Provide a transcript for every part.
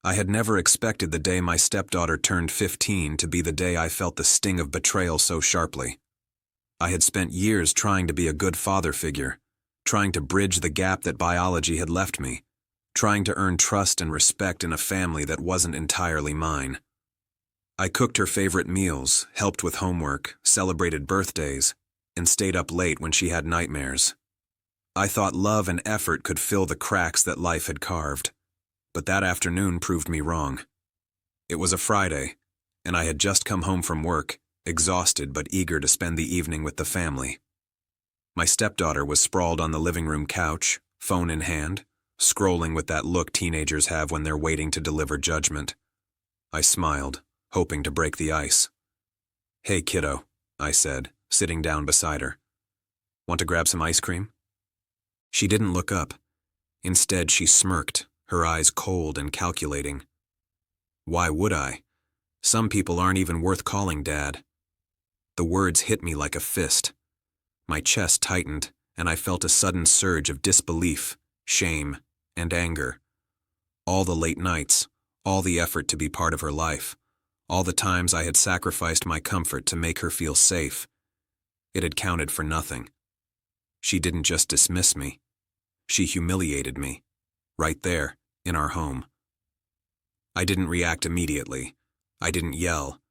I had never expected the day my stepdaughter turned 15 to be the day I felt the sting of betrayal so sharply. I had spent years trying to be a good father figure, trying to bridge the gap that biology had left me, trying to earn trust and respect in a family that wasn't entirely mine. I cooked her favorite meals, helped with homework, celebrated birthdays, and stayed up late when she had nightmares. I thought love and effort could fill the cracks that life had carved. But that afternoon proved me wrong. It was a Friday, and I had just come home from work, exhausted but eager to spend the evening with the family. My stepdaughter was sprawled on the living room couch, phone in hand, scrolling with that look teenagers have when they're waiting to deliver judgment. I smiled, hoping to break the ice. "Hey, kiddo," I said, sitting down beside her. "Want to grab some ice cream?" She didn't look up. Instead, she smirked, her eyes cold and calculating. Why would I? Some people aren't even worth calling Dad. The words hit me like a fist. My chest tightened, and I felt a sudden surge of disbelief, shame, and anger. All the late nights, all the effort to be part of her life, all the times I had sacrificed my comfort to make her feel safe. It had counted for nothing. She didn't just dismiss me. She humiliated me. Right there, in our home. I didn't react immediately. I didn't yell.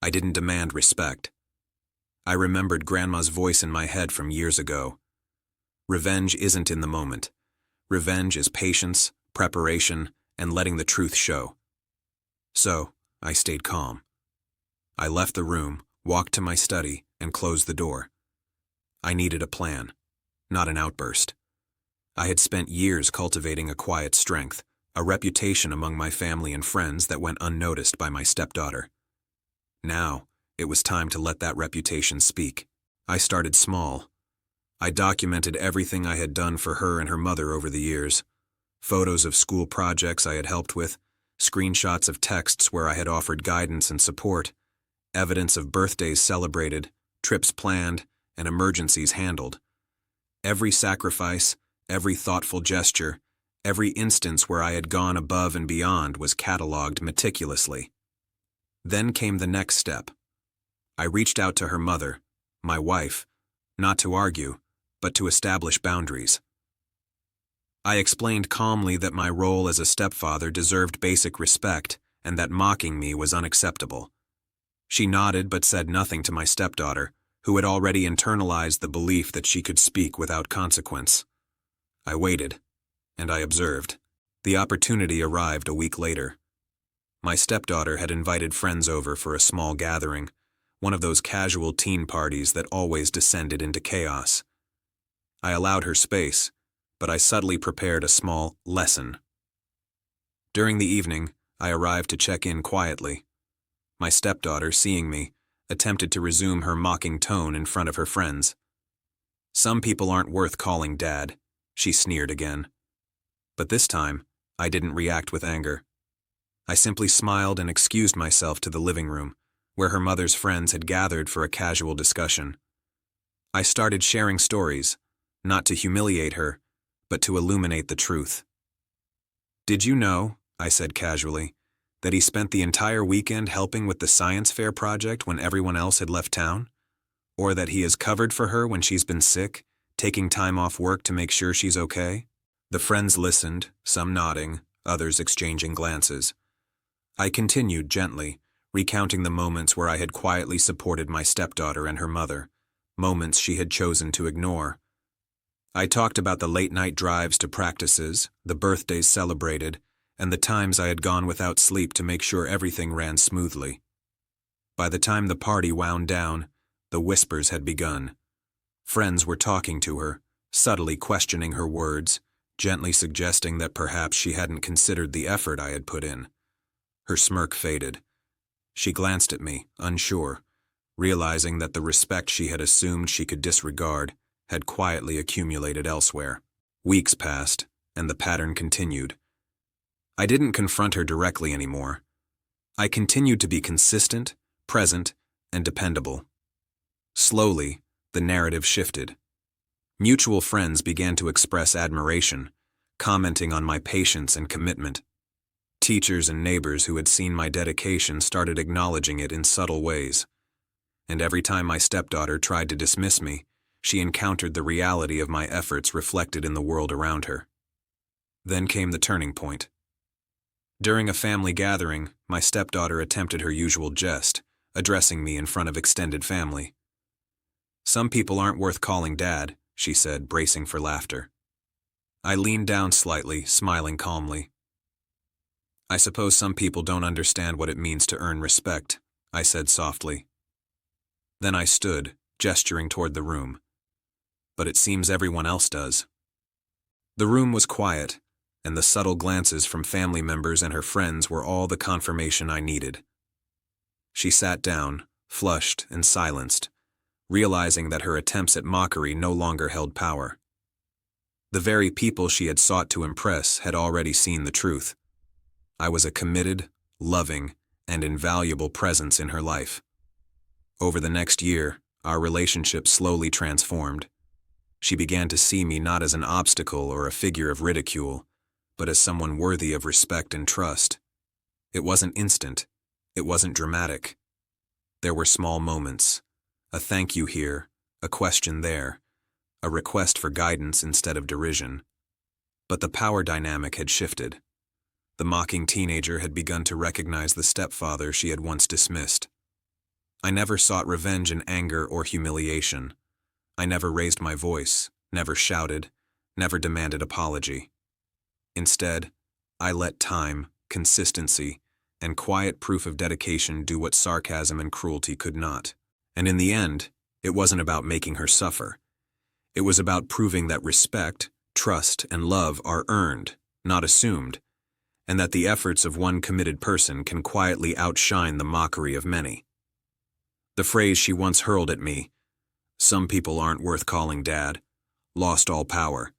I didn't demand respect. I remembered Grandma's voice in my head from years ago. Revenge isn't in the moment. Revenge is patience, preparation, and letting the truth show. So, I stayed calm. I left the room, walked to my study, and closed the door. I needed a plan, not an outburst. I had spent years cultivating a quiet strength, a reputation among my family and friends that went unnoticed by my stepdaughter. Now, it was time to let that reputation speak. I started small. I documented everything I had done for her and her mother over the years. Photos of school projects I had helped with, screenshots of texts where I had offered guidance and support, evidence of birthdays celebrated, trips planned, and emergencies handled. Every sacrifice, every thoughtful gesture, every instance where I had gone above and beyond was cataloged meticulously. Then came the next step. I reached out to her mother, my wife, not to argue, but to establish boundaries. I explained calmly that my role as a stepfather deserved basic respect and that mocking me was unacceptable. She nodded but said nothing to my stepdaughter, who had already internalized the belief that she could speak without consequence. I waited, and I observed. The opportunity arrived a week later. My stepdaughter had invited friends over for a small gathering, one of those casual teen parties that always descended into chaos. I allowed her space, but I subtly prepared a small lesson. During the evening, I arrived to check in quietly. My stepdaughter, seeing me, attempted to resume her mocking tone in front of her friends. "Some people aren't worth calling Dad," she sneered again. But this time, I didn't react with anger. I simply smiled and excused myself to the living room, where her mother's friends had gathered for a casual discussion. I started sharing stories, not to humiliate her, but to illuminate the truth. "Did you know," I said casually, "that he spent the entire weekend helping with the science fair project when everyone else had left town? Or that he has covered for her when she's been sick, taking time off work to make sure she's okay?" The friends listened, some nodding, others exchanging glances. I continued gently, recounting the moments where I had quietly supported my stepdaughter and her mother, moments she had chosen to ignore. I talked about the late-night drives to practices, the birthdays celebrated, and the times I had gone without sleep to make sure everything ran smoothly. By the time the party wound down, the whispers had begun. Friends were talking to her, subtly questioning her words, gently suggesting that perhaps she hadn't considered the effort I had put in. Her smirk faded. She glanced at me, unsure, realizing that the respect she had assumed she could disregard had quietly accumulated elsewhere. Weeks passed, and the pattern continued. I didn't confront her directly anymore. I continued to be consistent, present, and dependable. Slowly, the narrative shifted. Mutual friends began to express admiration, commenting on my patience and commitment. Teachers and neighbors who had seen my dedication started acknowledging it in subtle ways. And every time my stepdaughter tried to dismiss me, she encountered the reality of my efforts reflected in the world around her. Then came the turning point. During a family gathering, my stepdaughter attempted her usual jest, addressing me in front of extended family. "Some people aren't worth calling Dad," she said, bracing for laughter. I leaned down slightly, smiling calmly. "I suppose some people don't understand what it means to earn respect," I said softly. Then I stood, gesturing toward the room. "But it seems everyone else does." The room was quiet, and the subtle glances from family members and her friends were all the confirmation I needed. She sat down, flushed and silenced, realizing that her attempts at mockery no longer held power. The very people she had sought to impress had already seen the truth. I was a committed, loving, and invaluable presence in her life. Over the next year, our relationship slowly transformed. She began to see me not as an obstacle or a figure of ridicule, but as someone worthy of respect and trust. It wasn't instant. It wasn't dramatic. There were small moments. A thank you here, a question there, a request for guidance instead of derision. But the power dynamic had shifted. The mocking teenager had begun to recognize the stepfather she had once dismissed. I never sought revenge in anger or humiliation. I never raised my voice, never shouted, never demanded apology. Instead, I let time, consistency, and quiet proof of dedication do what sarcasm and cruelty could not. And in the end, it wasn't about making her suffer. It was about proving that respect, trust, and love are earned, not assumed, and that the efforts of one committed person can quietly outshine the mockery of many. The phrase she once hurled at me, "Some people aren't worth calling Dad," lost all power.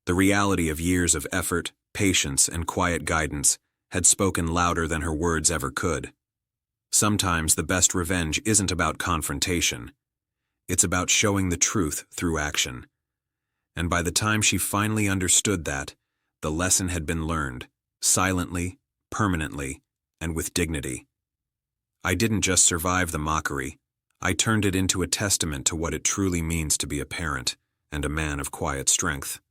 The reality of years of effort, patience, and quiet guidance had spoken louder than her words ever could. Sometimes the best revenge isn't about confrontation. It's about showing the truth through action. And by the time she finally understood that, the lesson had been learned, silently, permanently, and with dignity. I didn't just survive the mockery. I turned it into a testament to what it truly means to be a parent and a man of quiet strength.